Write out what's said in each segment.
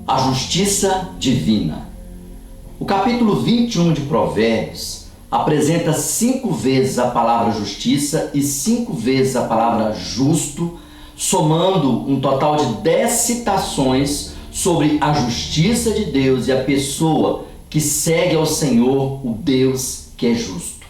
A justiça divina. O capítulo 21 de Provérbios apresenta 5 vezes a palavra justiça e 5 vezes a palavra justo, somando um total de 10 citações sobre a justiça de Deus e a pessoa que segue ao Senhor, o Deus que é justo.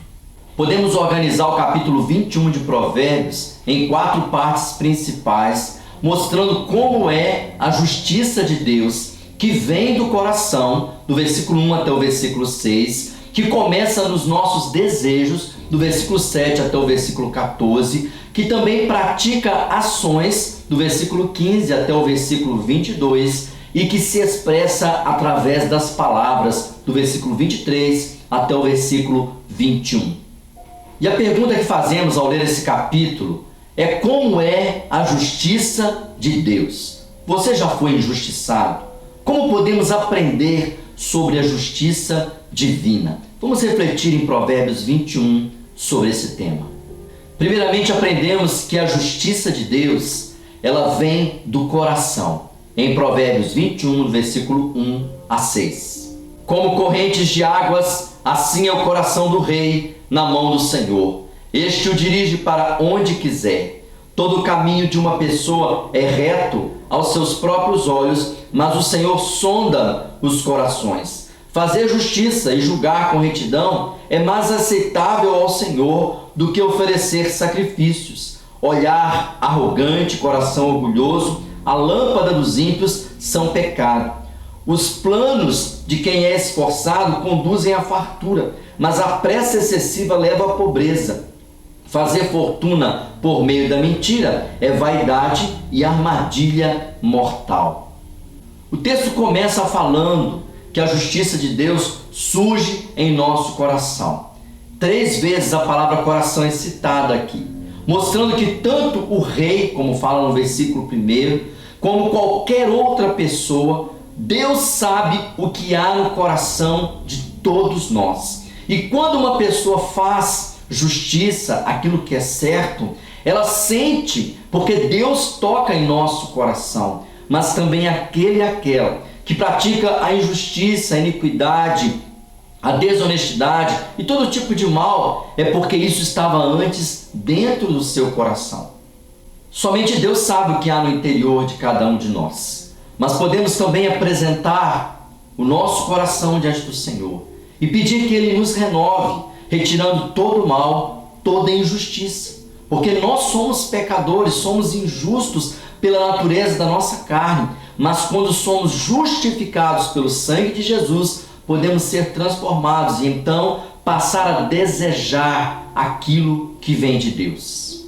Podemos organizar o capítulo 21 de Provérbios em 4 partes principais, mostrando como é a justiça de Deus, que vem do coração, do versículo 1 até o versículo 6, que começa nos nossos desejos, do versículo 7 até o versículo 14, que também pratica ações, do versículo 15 até o versículo 22, e que se expressa através das palavras, do versículo 23 até o versículo 21. E a pergunta que fazemos ao ler esse capítulo é: como é a justiça de Deus? Você já foi injustiçado? Como podemos aprender sobre a justiça divina? Vamos refletir em Provérbios 21 sobre esse tema. Primeiramente, aprendemos que a justiça de Deus, ela vem do coração. Em Provérbios 21, versículo 1 a 6. Como correntes de águas, assim é o coração do rei na mão do Senhor. Este o dirige para onde quiser. Todo o caminho de uma pessoa é reto aos seus próprios olhos, mas o Senhor sonda os corações. Fazer justiça e julgar com retidão é mais aceitável ao Senhor do que oferecer sacrifícios. Olhar arrogante, coração orgulhoso, a lâmpada dos ímpios são pecado. Os planos de quem é esforçado conduzem à fartura, mas a pressa excessiva leva à pobreza. Fazer fortuna por meio da mentira é vaidade e armadilha mortal. O texto começa falando que a justiça de Deus surge em nosso coração. 3 vezes a palavra coração é citada aqui, mostrando que tanto o rei, como fala no versículo 1, como qualquer outra pessoa, Deus sabe o que há no coração de todos nós. E quando uma pessoa faz justiça, aquilo que é certo, ela sente, porque Deus toca em nosso coração. Mas também aquele e aquela que pratica a injustiça, a iniquidade, a desonestidade e todo tipo de mal, é porque isso estava antes dentro do seu coração. Somente Deus sabe o que há no interior de cada um de nós. Mas podemos também apresentar o nosso coração diante do Senhor e pedir que Ele nos renove, retirando todo o mal, toda a injustiça. Porque nós somos pecadores, somos injustos pela natureza da nossa carne, mas quando somos justificados pelo sangue de Jesus, podemos ser transformados e então passar a desejar aquilo que vem de Deus.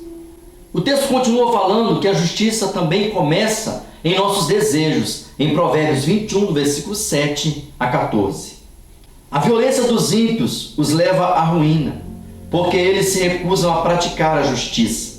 O texto continua falando que a justiça também começa em nossos desejos, em Provérbios 21, do versículo 7 a 14. A violência dos ímpios os leva à ruína, porque eles se recusam a praticar a justiça.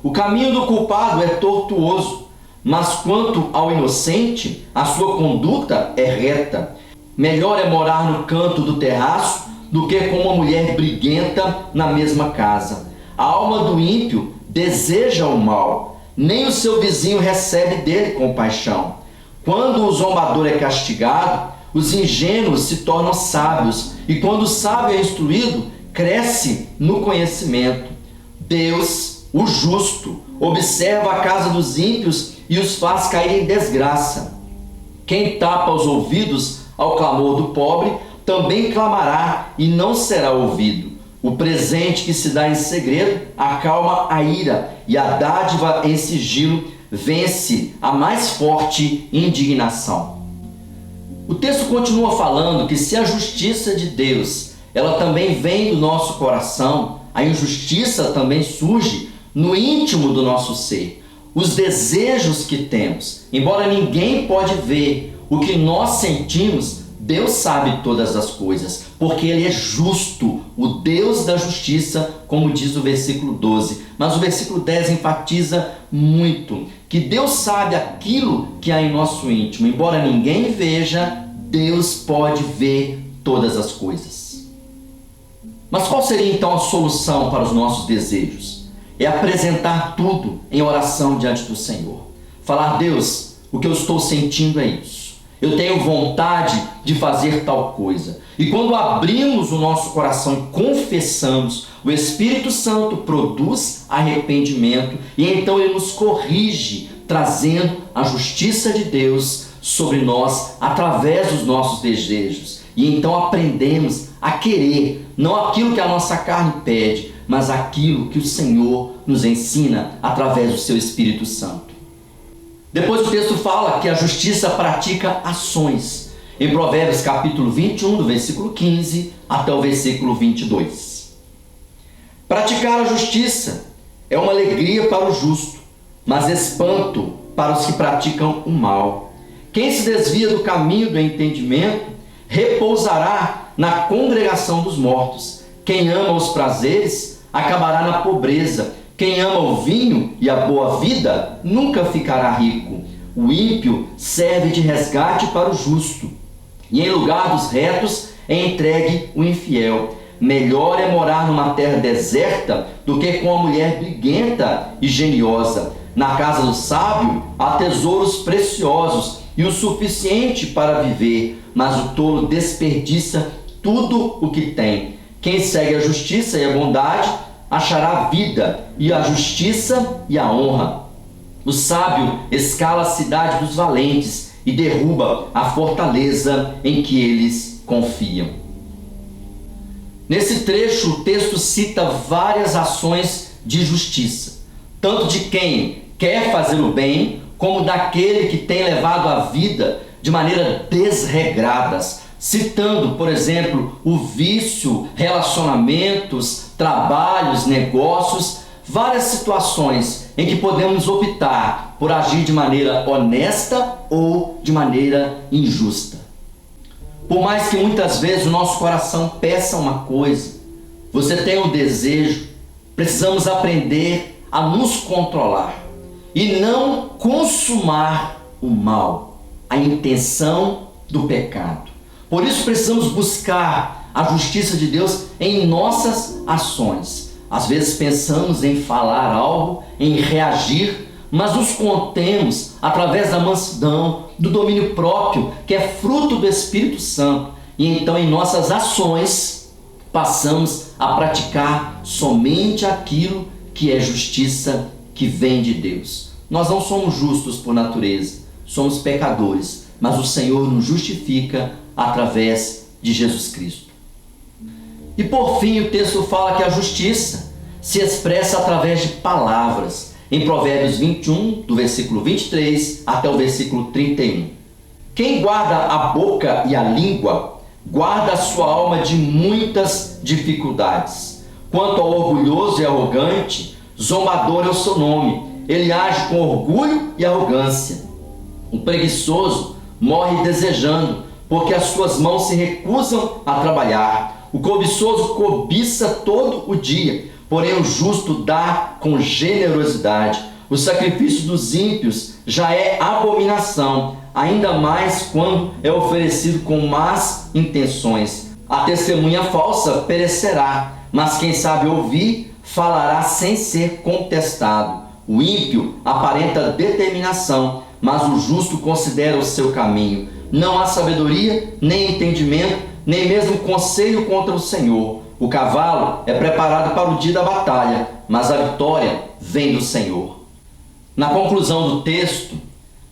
O caminho do culpado é tortuoso, mas quanto ao inocente, a sua conduta é reta. Melhor é morar no canto do terraço do que com uma mulher briguenta na mesma casa. A alma do ímpio deseja o mal, nem o seu vizinho recebe dele compaixão. Quando o zombador é castigado, os ingênuos se tornam sábios, e quando o sábio é instruído, cresce no conhecimento. Deus, o justo, observa a casa dos ímpios e os faz cair em desgraça. Quem tapa os ouvidos ao clamor do pobre, também clamará e não será ouvido. O presente que se dá em segredo acalma a ira, e a dádiva em sigilo vence a mais forte indignação. O texto continua falando que se a justiça de Deus, ela também vem do nosso coração, a injustiça também surge no íntimo do nosso ser. Os desejos que temos, embora ninguém pode ver o que nós sentimos, Deus sabe todas as coisas, porque Ele é justo, o Deus da justiça, como diz o versículo 12. Mas o versículo 10 enfatiza muito que Deus sabe aquilo que há em nosso íntimo. Embora ninguém veja, Deus pode ver todas as coisas. Mas qual seria então a solução para os nossos desejos? É apresentar tudo em oração diante do Senhor. Falar: Deus, o que eu estou sentindo é isso. Eu tenho vontade de fazer tal coisa. E quando abrimos o nosso coração e confessamos, o Espírito Santo produz arrependimento e então ele nos corrige, trazendo a justiça de Deus sobre nós através dos nossos desejos. E então aprendemos a querer, não aquilo que a nossa carne pede, mas aquilo que o Senhor nos ensina através do seu Espírito Santo. Depois o texto fala que a justiça pratica ações. Em Provérbios capítulo 21, do versículo 15 até o versículo 22. Praticar a justiça é uma alegria para o justo, mas espanto para os que praticam o mal. Quem se desvia do caminho do entendimento repousará na congregação dos mortos. Quem ama os prazeres acabará na pobreza. Quem ama o vinho e a boa vida nunca ficará rico. O ímpio serve de resgate para o justo, e em lugar dos retos é entregue o infiel. Melhor é morar numa terra deserta do que com a mulher briguenta e geniosa. Na casa do sábio há tesouros preciosos e o suficiente para viver, mas o tolo desperdiça tudo o que tem. Quem segue a justiça e a bondade achará a vida, e a justiça e a honra. O sábio escala a cidade dos valentes e derruba a fortaleza em que eles confiam. Nesse trecho, o texto cita várias ações de justiça, tanto de quem quer fazer o bem, como daquele que tem levado a vida de maneira desregradas, citando, por exemplo, o vício, relacionamentos, trabalhos, negócios, várias situações em que podemos optar por agir de maneira honesta ou de maneira injusta. Por mais que muitas vezes o nosso coração peça uma coisa, você tem um desejo, precisamos aprender a nos controlar e não consumar o mal, a intenção do pecado. Por isso precisamos buscar a justiça de Deus em nossas ações. Às vezes pensamos em falar algo, em reagir, mas nos contemos através da mansidão, do domínio próprio, que é fruto do Espírito Santo. E então em nossas ações passamos a praticar somente aquilo que é justiça que vem de Deus. Nós não somos justos por natureza, somos pecadores, mas o Senhor nos justifica através de Jesus Cristo. E por fim o texto fala que a justiça se expressa através de palavras. Em Provérbios 21, do versículo 23 até o versículo 31. Quem guarda a boca e a língua, guarda a sua alma de muitas dificuldades. Quanto ao orgulhoso e arrogante, zombador é o seu nome. Ele age com orgulho e arrogância. O preguiçoso morre desejando, porque as suas mãos se recusam a trabalhar. O cobiçoso cobiça todo o dia, porém o justo dá com generosidade. O sacrifício dos ímpios já é abominação, ainda mais quando é oferecido com más intenções. A testemunha falsa perecerá, mas quem sabe ouvir falará sem ser contestado. O ímpio aparenta determinação, mas o justo considera o seu caminho. Não há sabedoria, nem entendimento, nem mesmo conselho contra o Senhor. O cavalo é preparado para o dia da batalha, mas a vitória vem do Senhor. Na conclusão do texto,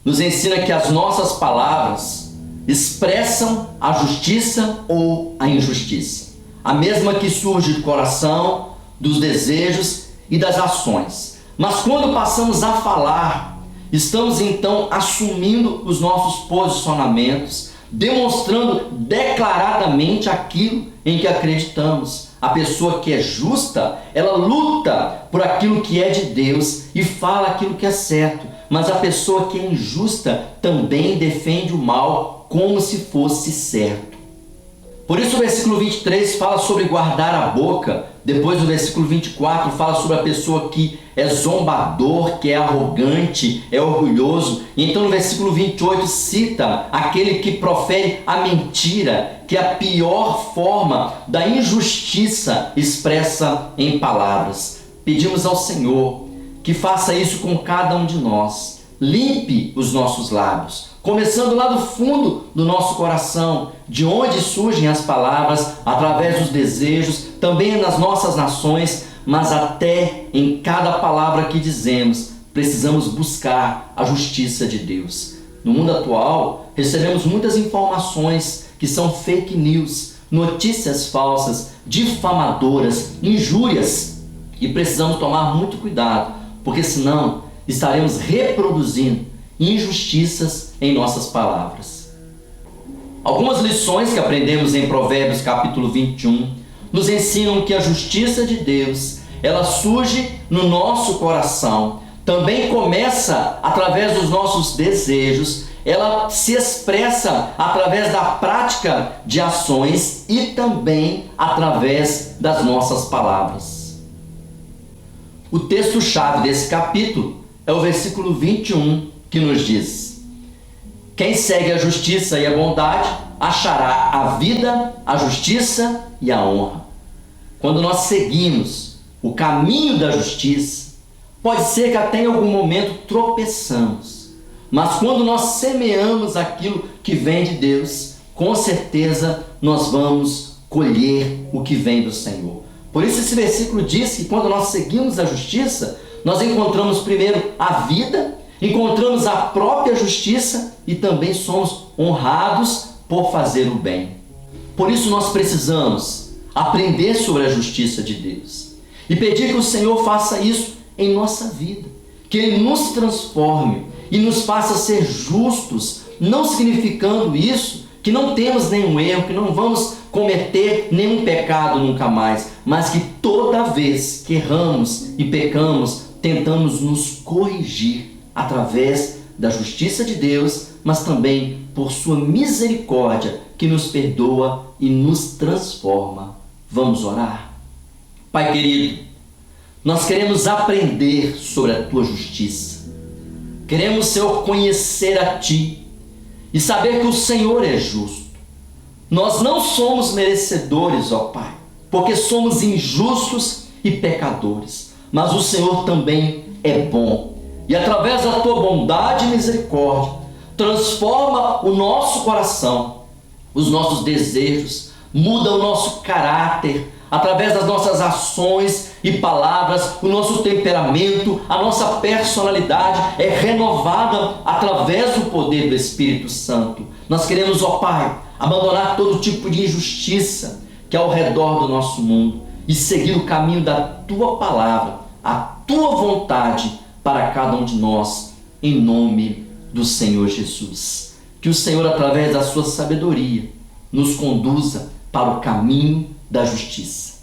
nos ensina que as nossas palavras expressam a justiça ou a injustiça, a mesma que surge do coração, dos desejos e das ações. Mas quando passamos a falar, estamos então assumindo os nossos posicionamentos, demonstrando declaradamente aquilo em que acreditamos. A pessoa que é justa, ela luta por aquilo que é de Deus e fala aquilo que é certo. Mas a pessoa que é injusta também defende o mal como se fosse certo. Por isso o versículo 23 fala sobre guardar a boca. Depois o versículo 24 fala sobre a pessoa que é zombador, que é arrogante, é orgulhoso. E então no versículo 28 cita aquele que profere a mentira, que é a pior forma da injustiça expressa em palavras. Pedimos ao Senhor que faça isso com cada um de nós. Limpe os nossos lábios, começando lá do fundo do nosso coração, de onde surgem as palavras, através dos desejos, também nas nossas nações, mas até em cada palavra que dizemos, precisamos buscar a justiça de Deus. No mundo atual, recebemos muitas informações que são fake news, notícias falsas, difamadoras, injúrias, e precisamos tomar muito cuidado, porque senão estaremos reproduzindo injustiças em nossas palavras. Algumas lições que aprendemos em Provérbios capítulo 21 nos ensinam que a justiça de Deus, ela surge no nosso coração, também começa através dos nossos desejos, ela se expressa através da prática de ações e também através das nossas palavras. O texto-chave desse capítulo é o versículo 21, que nos diz: quem segue a justiça e a bondade achará a vida, a justiça e a honra. Quando nós seguimos o caminho da justiça, pode ser que até em algum momento tropeçamos, mas quando nós semeamos aquilo que vem de Deus, com certeza nós vamos colher o que vem do Senhor. Por isso esse versículo diz que quando nós seguimos a justiça, nós encontramos primeiro a vida, encontramos a própria justiça e também somos honrados por fazer o bem. Por isso nós precisamos aprender sobre a justiça de Deus e pedir que o Senhor faça isso em nossa vida, que Ele nos transforme e nos faça ser justos, não significando isso que não temos nenhum erro, que não vamos cometer nenhum pecado nunca mais, mas que toda vez que erramos e pecamos, tentamos nos corrigir através da justiça de Deus, mas também por sua misericórdia que nos perdoa e nos transforma. Vamos orar? Pai querido, nós queremos aprender sobre a Tua justiça. Queremos, Senhor, conhecer a Ti e saber que o Senhor é justo. Nós não somos merecedores, ó Pai, porque somos injustos e pecadores, mas o Senhor também é bom. E através da Tua bondade e misericórdia, transforma o nosso coração, os nossos desejos, muda o nosso caráter, através das nossas ações e palavras, o nosso temperamento, a nossa personalidade é renovada através do poder do Espírito Santo. Nós queremos, ó Pai, abandonar todo tipo de injustiça que é ao redor do nosso mundo e seguir o caminho da Tua palavra, a Tua vontade para cada um de nós, em nome do Senhor Jesus. Que o Senhor, através da sua sabedoria, nos conduza para o caminho da justiça.